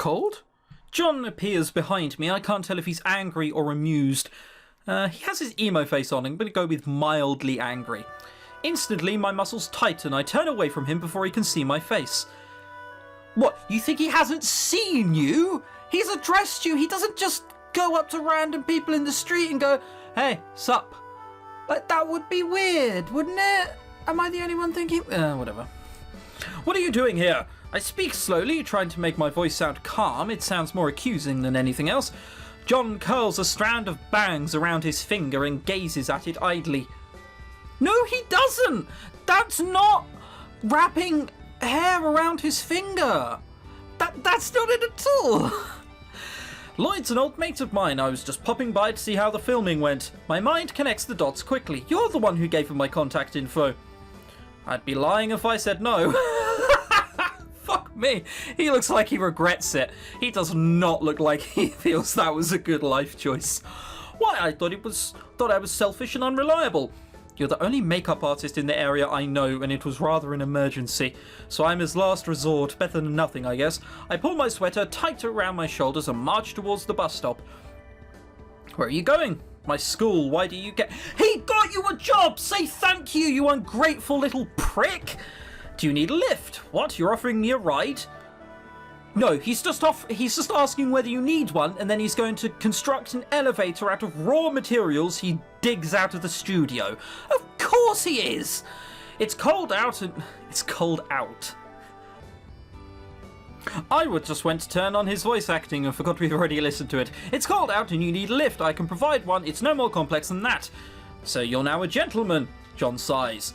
Cold? John appears behind me. I can't tell if he's angry or amused. He has his emo face on. I'm going to go with mildly angry. Instantly, my muscles tighten. I turn away from him before he can see my face. What, you think he hasn't seen you? He's addressed you. He doesn't just go up to random people in the street and go, "Hey, sup?" Like, that would be weird, wouldn't it? Am I the only one thinking? Whatever. What are you doing here? I speak slowly, trying to make my voice sound calm. It sounds more accusing than anything else. John curls a strand of bangs around his finger and gazes at it idly. No, he doesn't! That's not wrapping hair around his finger. That's not it at all. Lloyd's an old mate of mine. I was just popping by to see how the filming went. My mind connects the dots quickly. You're the one who gave him my contact info. I'd be lying if I said no. Fuck me. He looks like he regrets it. He does not look like he feels that was a good life choice. Why, I thought I was selfish and unreliable. You're the only makeup artist in the area I know, and it was rather an emergency. So I'm his last resort. Better than nothing, I guess. I pull my sweater tighter around my shoulders and march towards the bus stop. Where are you going? My school. Why do you get... He got you a job! Say thank you, you ungrateful little prick! Do you need a lift? What? You're offering me a ride? No, he's just asking whether you need one, and then he's going to construct an elevator out of raw materials he digs out of the studio. Of course he is! It's cold out and... It's cold out. I would just went to turn on his voice acting and forgot we've already listened to it. It's cold out and you need a lift. I can provide one. It's no more complex than that. So you're now a gentleman, John sighs.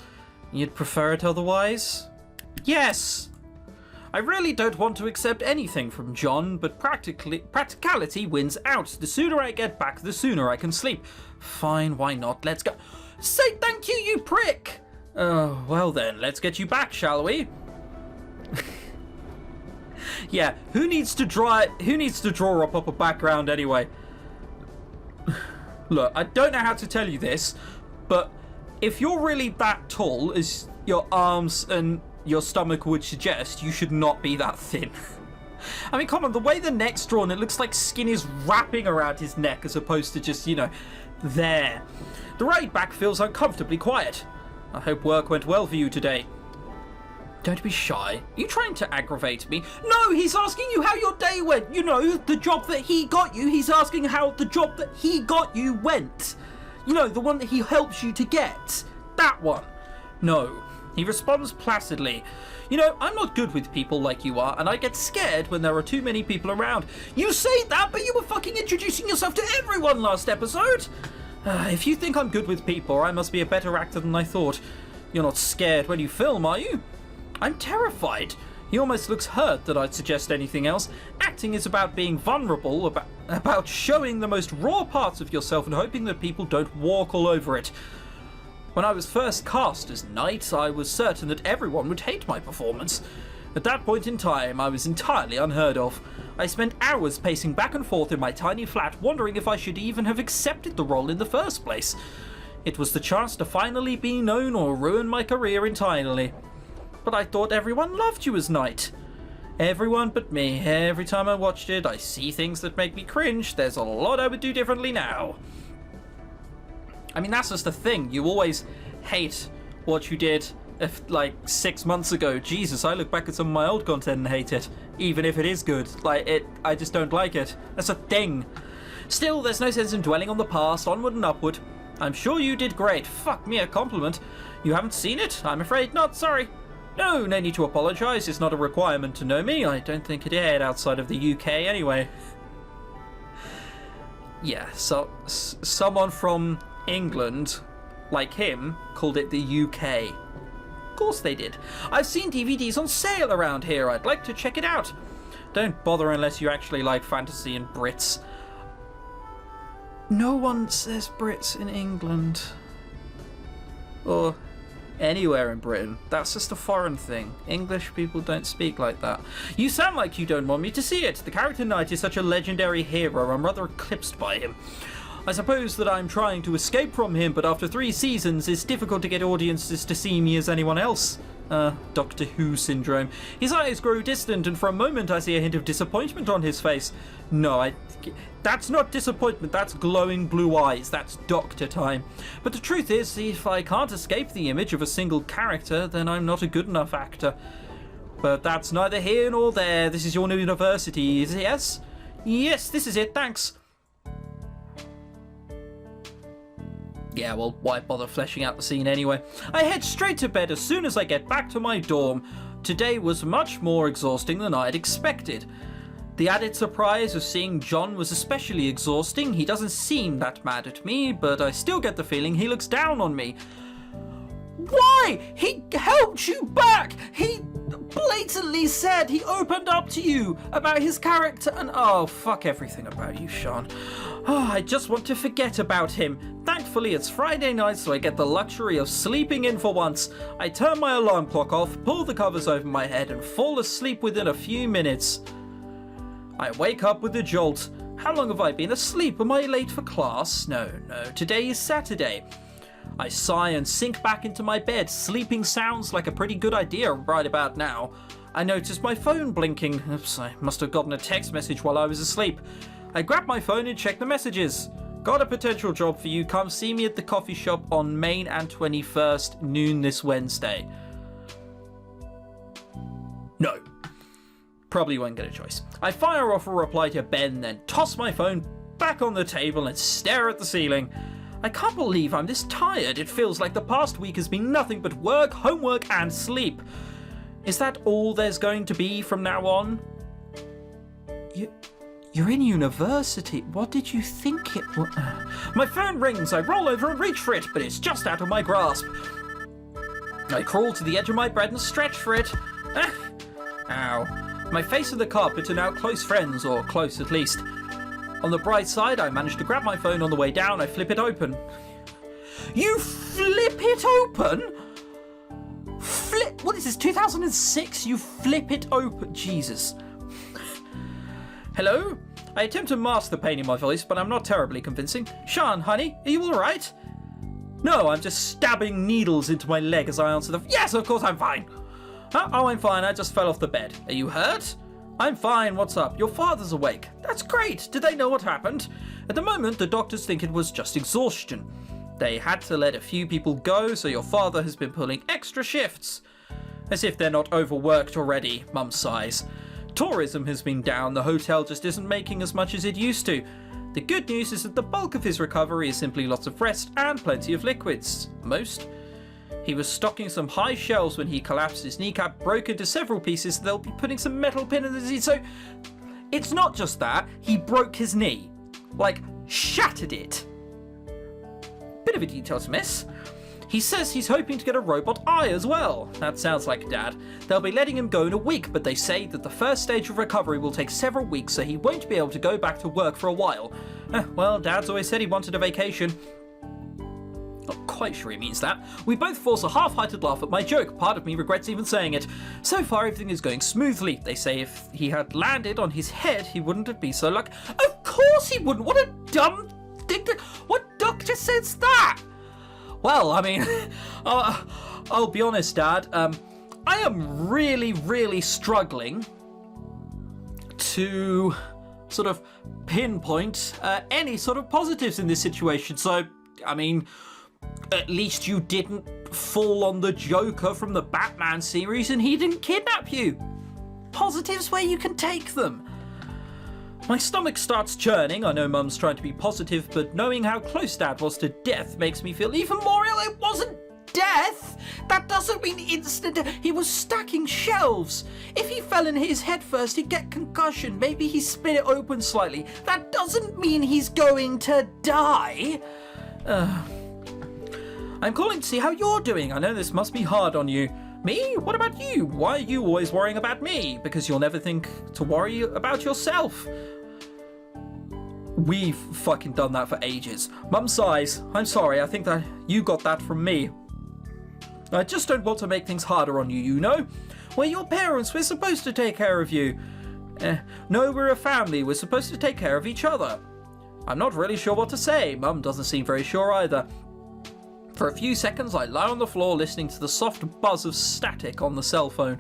You'd prefer it otherwise? Yes! I really don't want to accept anything from John, but practicality wins out. The sooner I get back, the sooner I can sleep. Fine, why not? Let's go. Say thank you, you prick! Oh, well then, let's get you back, shall we? Yeah, who needs to draw up a background anyway? Look, I don't know how to tell you this, but if you're really that tall as your arms and your stomach would suggest, you should not be that thin. I mean, come on, the way the neck's drawn, it looks like skin is wrapping around his neck as opposed to just, there. The ride back feels uncomfortably quiet. I hope work went well for you today. Don't be shy. Are you trying to aggravate me? No, he's asking you how your day went. You know, the job that he got you. He's asking how the job that he got you went. You know, the one that he helps you to get. That one. No. He responds placidly. You know, I'm not good with people like you are, and I get scared when there are too many people around. You say that, but you were fucking introducing yourself to everyone last episode. If you think I'm good with people, I must be a better actor than I thought. You're not scared when you film, are you? I'm terrified. He almost looks hurt that I'd suggest anything else. Acting is about being vulnerable, about showing the most raw parts of yourself and hoping that people don't walk all over it. When I was first cast as Knight, I was certain that everyone would hate my performance. At that point in time, I was entirely unheard of. I spent hours pacing back and forth in my tiny flat, wondering if I should even have accepted the role in the first place. It was the chance to finally be known or ruin my career entirely. But I thought everyone loved you as Knight. Everyone but me. Every time I watched it, I see things that make me cringe. There's a lot I would do differently now. I mean, that's just the thing. You always hate what you did like 6 months ago. Jesus, I look back at some of my old content and hate it. Even if it is good. I just don't like it. That's a thing. Still, there's no sense in dwelling on the past. Onward and upward. I'm sure you did great. Fuck me, a compliment. You haven't seen it? I'm afraid not. Sorry. No need to apologise. It's not a requirement to know me. I don't think it aired outside of the UK anyway. Yeah, so someone from England, like him, called it the UK. Of course they did. I've seen DVDs on sale around here. I'd like to check it out. Don't bother unless you actually like fantasy and Brits. No one says Brits in England. Or anywhere in Britain. That's just a foreign thing. English people don't speak like that. You sound like you don't want me to see it. The character Knight is such a legendary hero. I'm rather eclipsed by him. I suppose that I'm trying to escape from him, but after 3 seasons, it's difficult to get audiences to see me as anyone else. Doctor Who syndrome. His eyes grow distant, and for a moment I see a hint of disappointment on his face. No, that's not disappointment, that's glowing blue eyes, that's doctor time. But the truth is, if I can't escape the image of a single character, then I'm not a good enough actor. But that's neither here nor there. This is your new university, is it? Yes? Yes, this is it, thanks. Yeah, well, why bother fleshing out the scene anyway? I head straight to bed as soon as I get back to my dorm. Today was much more exhausting than I'd expected. The added surprise of seeing John was especially exhausting. He doesn't seem that mad at me, but I still get the feeling he looks down on me. Why? He helped you back! He blatantly said he opened up to you about his character and oh, fuck everything about you, Sean. Oh, I just want to forget about him. Thankfully, it's Friday night, so I get the luxury of sleeping in for once. I turn my alarm clock off, pull the covers over my head, and fall asleep within a few minutes. I wake up with a jolt. How long have I been asleep? Am I late for class? No, today is Saturday. I sigh and sink back into my bed. Sleeping sounds like a pretty good idea right about now. I notice my phone blinking. Oops, I must have gotten a text message while I was asleep. I grab my phone and check the messages. Got a potential job for you. Come see me at the coffee shop on Main and 21st, noon this Wednesday. No. Probably won't get a choice. I fire off a reply to Ben, then toss my phone back on the table and stare at the ceiling. I can't believe I'm this tired. It feels like the past week has been nothing but work, homework, and sleep. Is that all there's going to be from now on? You're in university. What did you think it was? My phone rings. I roll over and reach for it, but it's just out of my grasp. I crawl to the edge of my bed and stretch for it. Ow. My face and the carpet are now close friends, or close at least. On the bright side, I managed to grab my phone on the way down. I flip it open. You flip it open? What is this, 2006? You flip it open? Jesus. Hello? I attempt to mask the pain in my voice, but I'm not terribly convincing. Sean, honey, are you alright? No, I'm just stabbing needles into my leg as I answer the... Yes, of course I'm fine. Huh? Oh, I'm fine. I just fell off the bed. Are you hurt? I'm fine. What's up? Your father's awake. That's great. Did they know what happened? At the moment, the doctors think it was just exhaustion. They had to let a few people go, so your father has been pulling extra shifts. As if they're not overworked already, Mum sighs. Tourism has been down. The hotel just isn't making as much as it used to. The good news is that the bulk of his recovery is simply lots of rest and plenty of liquids. Most. He was stocking some high shelves when he collapsed. His kneecap broke into several pieces. They'll be putting some metal pin in the... So, it's not just that. He broke his knee. Like, shattered it. Bit of a detail to miss. He says he's hoping to get a robot eye as well. That sounds like Dad. They'll be letting him go in a week, but they say that the first stage of recovery will take several weeks, so he won't be able to go back to work for a while. Well, Dad's always said he wanted a vacation. Not quite sure he means that. We both force a half-hearted laugh at my joke. Part of me regrets even saying it. So far, everything is going smoothly. They say if he had landed on his head, he wouldn't have been so lucky. Of course he wouldn't! What a dumb dictator! What doctor says that? Well, I mean, I'll be honest, Dad. I am really, really struggling to sort of pinpoint any sort of positives in this situation. So, I mean, at least you didn't fall on the Joker from the Batman series and he didn't kidnap you. Positives where you can take them. My stomach starts churning. I know Mum's trying to be positive, but knowing how close Dad was to death makes me feel even more ill. It wasn't death. That doesn't mean instant death. He was stacking shelves. If he fell and hit his head first, he'd get concussion. Maybe he split it open slightly. That doesn't mean he's going to die. I'm calling to see how you're doing. I know this must be hard on you. Me? What about you? Why are you always worrying about me? Because you'll never think to worry about yourself. We've fucking done that for ages. Mum sighs. I'm sorry, I think that you got that from me. I just don't want to make things harder on you, you know? We're your parents, we're supposed to take care of you. No, we're a family, we're supposed to take care of each other. I'm not really sure what to say. Mum doesn't seem very sure either. For a few seconds, I lie on the floor listening to the soft buzz of static on the cell phone.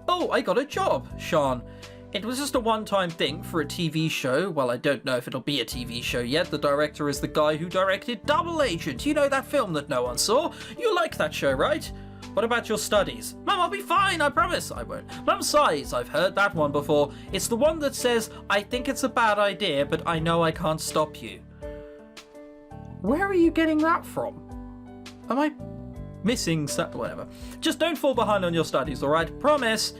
Oh, I got a job, Sean. It was just a one-time thing for a TV show. Well, I don't know if it'll be a TV show yet. The director is the guy who directed Double Agent. You know, that film that no one saw? You like that show, right? What about your studies? Mum, I'll be fine, I promise. I won't. Mum sighs. I've heard that one before. It's the one that says, I think it's a bad idea, but I know I can't stop you. Where are you getting that from? Am I missing whatever. Just don't fall behind on your studies, alright? Promise.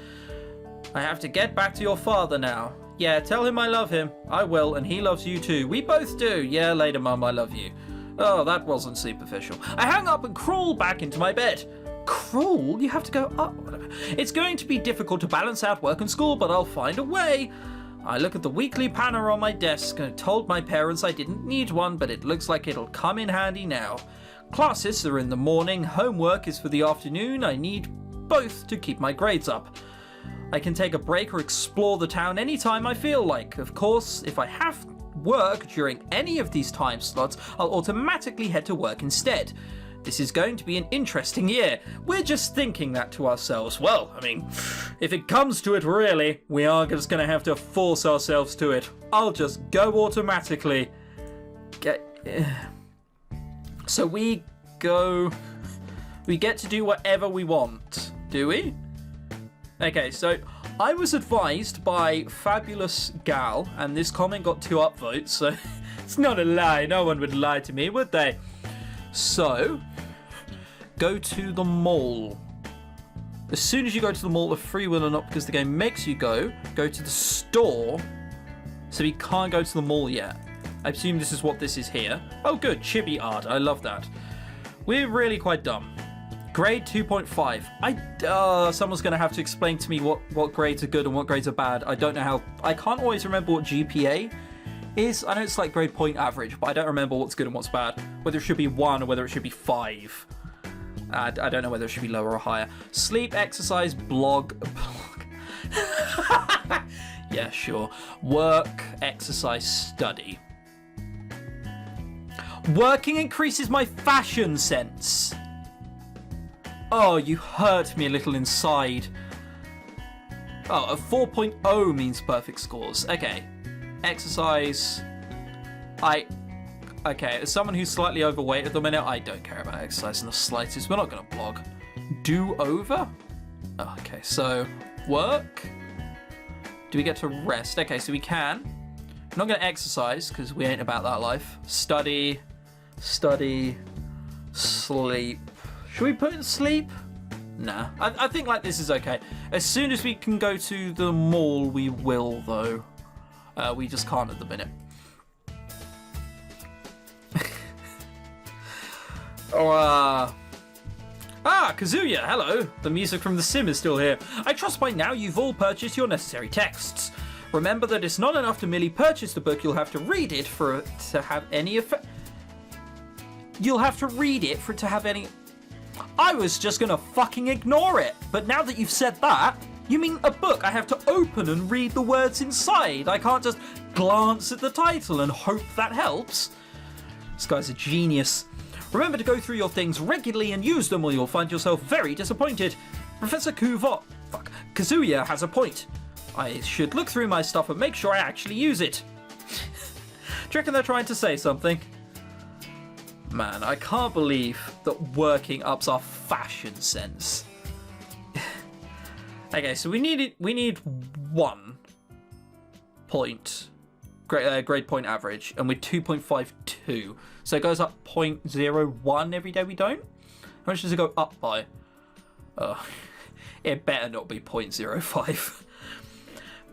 I have to get back to your father now. Yeah, tell him I love him. I will, and he loves you too. We both do. Yeah, later, Mum, I love you. Oh, that wasn't superficial. I hang up and crawl back into my bed. Crawl? You have to go up. Whatever. It's going to be difficult to balance out work and school, but I'll find a way. I look at the weekly planner on my desk and told my parents I didn't need one, but it looks like it'll come in handy now. Classes are in the morning, homework is for the afternoon. I need both to keep my grades up. I can take a break or explore the town anytime I feel like. Of course, if I have work during any of these time slots, I'll automatically head to work instead. This is going to be an interesting year. We're just thinking that to ourselves. Well, I mean, if it comes to it really, we are just going to have to force ourselves to it. I'll just go automatically. So we get to do whatever we want, do we? Okay, so I was advised by Fabulous Gal, and this comment got 2 upvotes, so it's not a lie. No one would lie to me, would they? So, go to the mall. As soon as you go to the mall, the free will or not, because the game makes you go to the store. So we can't go to the mall yet. I assume this is what this is here. Oh good, chibi art, I love that. We're really quite dumb. Grade 2.5. Someone's going to have to explain to me what grades are good and what grades are bad. I don't know how. I can't always remember what GPA is. I know it's like grade point average, but I don't remember what's good and what's bad. Whether it should be 1 or whether it should be 5. I don't know whether it should be lower or higher. Sleep, exercise, blog. Yeah, sure. Work, exercise, study. Working increases my fashion sense. Oh, you hurt me a little inside. Oh, a 4.0 means perfect scores. Okay. Exercise. Okay, as someone who's slightly overweight at the minute, I don't care about exercise in the slightest. We're not going to blog. Do over? Oh, okay, so work. Do we get to rest? Okay, so we can. I'm not going to exercise because we ain't about that life. Study. Sleep. Should we put in sleep? Nah, I think like this is okay. As soon as we can go to the mall, we will though. We just can't at the minute. Kazuya, hello. The music from The Sim is still here. I trust by now you've all purchased your necessary texts. Remember that it's not enough to merely purchase the book, you'll have to read it for it to have any effect. You'll have to read it for it to have any... I was just gonna fucking ignore it. But now that you've said that, you mean a book I have to open and read the words inside? I can't just glance at the title and hope that helps? This guy's a genius. Remember to go through your things regularly and use them or you'll find yourself very disappointed. Professor Kazuya has a point. I should look through my stuff and make sure I actually use it. Do you reckon they're trying to say something? Man, I can't believe that working ups our fashion sense. Okay, so we need 1 point grade point average, and we're 2.52. So it goes up 0.01 every day we don't? How much does it go up by? It better not be 0.05.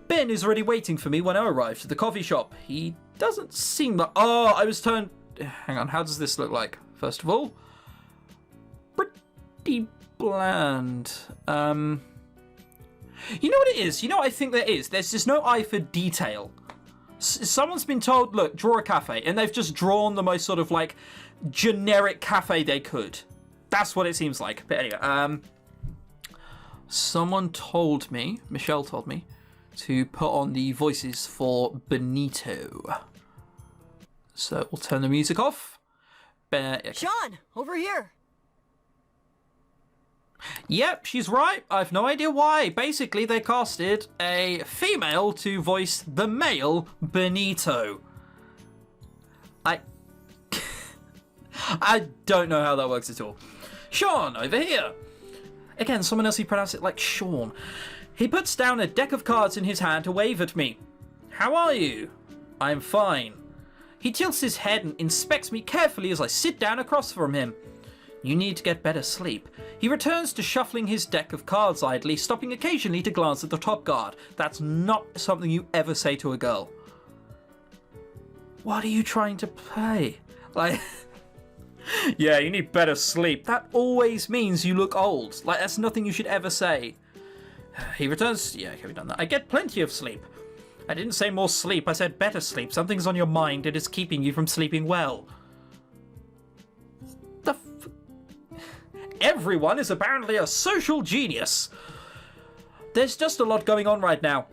Ben is already waiting for me when I arrived at the coffee shop. He doesn't seem like... Oh, I was turned... Hang on, how does this look like? First of all, pretty bland. You know what it is? You know what I think there is? There's just no eye for detail. Someone's been told, look, draw a cafe, and they've just drawn the most sort of like generic cafe they could. That's what it seems like. But anyway, someone told me, Michelle told me, to put on the voices for Benito. So we'll turn the music off. Okay. Sean, over here. Yep, she's right. I've no idea why. Basically, they casted a female to voice the male Benito. I don't know how that works at all. Sean, over here. Again, someone else, he pronounced it like Sean. He puts down a deck of cards in his hand to wave at me. How are you? I'm fine. He tilts his head and inspects me carefully as I sit down across from him. You need to get better sleep. He returns to shuffling his deck of cards idly, stopping occasionally to glance at the top card. That's not something you ever say to a girl. What are you trying to play? Like, yeah, you need better sleep. That always means you look old. Like, that's nothing you should ever say. He returns. Yeah, okay, we've done that. I get plenty of sleep. I didn't say more sleep, I said better sleep. Something's on your mind and it's keeping you from sleeping well. Everyone is apparently a social genius. There's just a lot going on right now.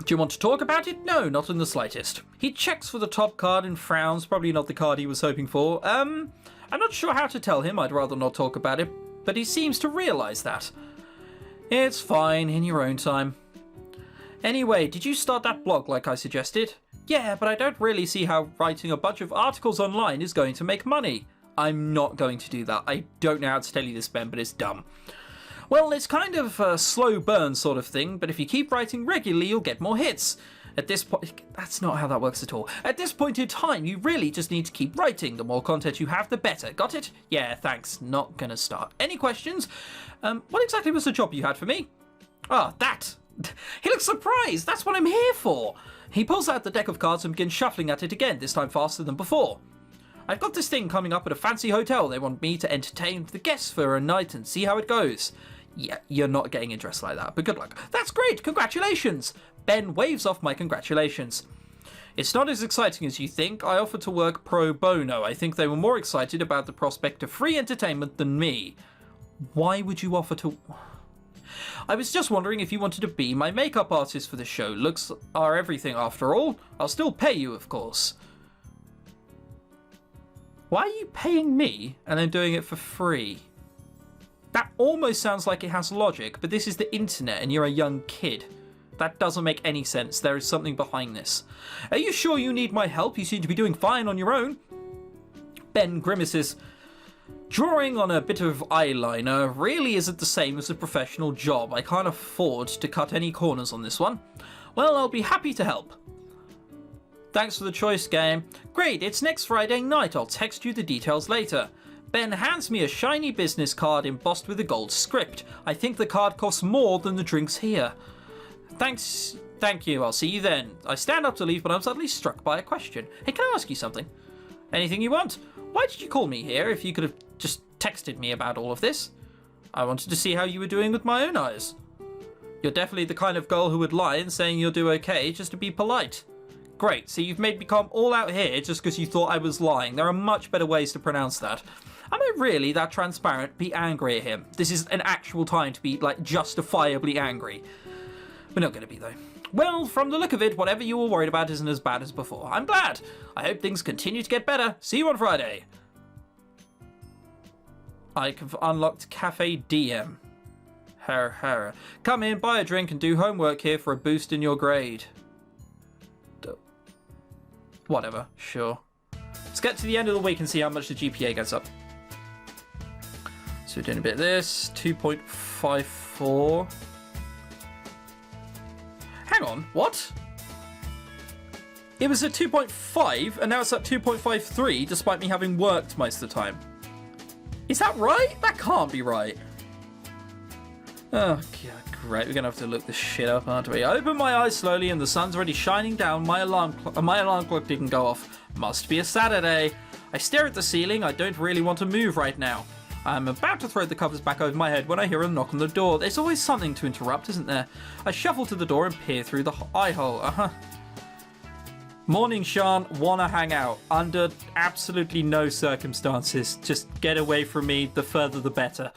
Do you want to talk about it? No, not in the slightest. He checks for the top card and frowns, probably not the card he was hoping for. I'm not sure how to tell him, I'd rather not talk about it, but he seems to realise that. It's fine, in your own time. Anyway, did you start that blog like I suggested? Yeah, but I don't really see how writing a bunch of articles online is going to make money. I'm not going to do that. I don't know how to tell you this, Ben, but it's dumb. Well, it's kind of a slow burn sort of thing, but if you keep writing regularly, you'll get more hits. At this point, that's not how that works at all. At this point in time, you really just need to keep writing. The more content you have, the better. Got it? Yeah, thanks. Not gonna start. Any questions? What exactly was the job you had for me? Ah, that. He looks surprised. That's what I'm here for. He pulls out the deck of cards and begins shuffling at it again, this time faster than before. I've got this thing coming up at a fancy hotel. They want me to entertain the guests for a night and see how it goes. Yeah, you're not getting a dress like that, but good luck. That's great. Congratulations. Ben waves off my congratulations. It's not as exciting as you think. I offered to work pro bono. I think they were more excited about the prospect of free entertainment than me. Why would you offer to... I was just wondering if you wanted to be my makeup artist for the show. Looks are everything after all. I'll still pay you, of course. Why are you paying me and then doing it for free? That almost sounds like it has logic, but this is the internet and you're a young kid. That doesn't make any sense. There is something behind this. Are you sure you need my help? You seem to be doing fine on your own. Ben grimaces. Drawing on a bit of eyeliner really isn't the same as a professional job. I can't afford to cut any corners on this one. Well, I'll be happy to help. Thanks for the choice, game. Great, it's next Friday night. I'll text you the details later. Ben hands me a shiny business card embossed with a gold script. I think the card costs more than the drinks here. Thanks. Thank you. I'll see you then. I stand up to leave, but I'm suddenly struck by a question. Hey, can I ask you something? Anything you want? Why did you call me here if you could have just texted me about all of this? I wanted to see how you were doing with my own eyes. You're definitely the kind of girl who would lie and saying you'll do okay just to be polite. Great, so you've made me come all out here just because you thought I was lying. There are much better ways to pronounce that. Am I really that transparent? Be angry at him. This is an actual time to be, like, justifiably angry. We're not going to be, though. Well, from the look of it, whatever you were worried about isn't as bad as before. I'm glad. I hope things continue to get better. See you on Friday. I've unlocked Cafe DM. Her. Come in, buy a drink, and do homework here for a boost in your grade. Whatever, sure. Let's get to the end of the week and see how much the GPA gets up. So we're doing a bit of this. 2.54. Hang on, what? It was at 2.5 and now it's at 2.53 despite me having worked most of the time. Is that right? That can't be right. Oh, God, great. We're going to have to look this shit up, aren't we? I open my eyes slowly and the sun's already shining down. My alarm clock didn't go off. Must be a Saturday. I stare at the ceiling. I don't really want to move right now. I'm about to throw the covers back over my head when I hear a knock on the door. There's always something to interrupt, isn't there? I shuffle to the door and peer through the eye hole. Morning, Sean. Wanna hang out? Under absolutely no circumstances. Just get away from me. The further the better.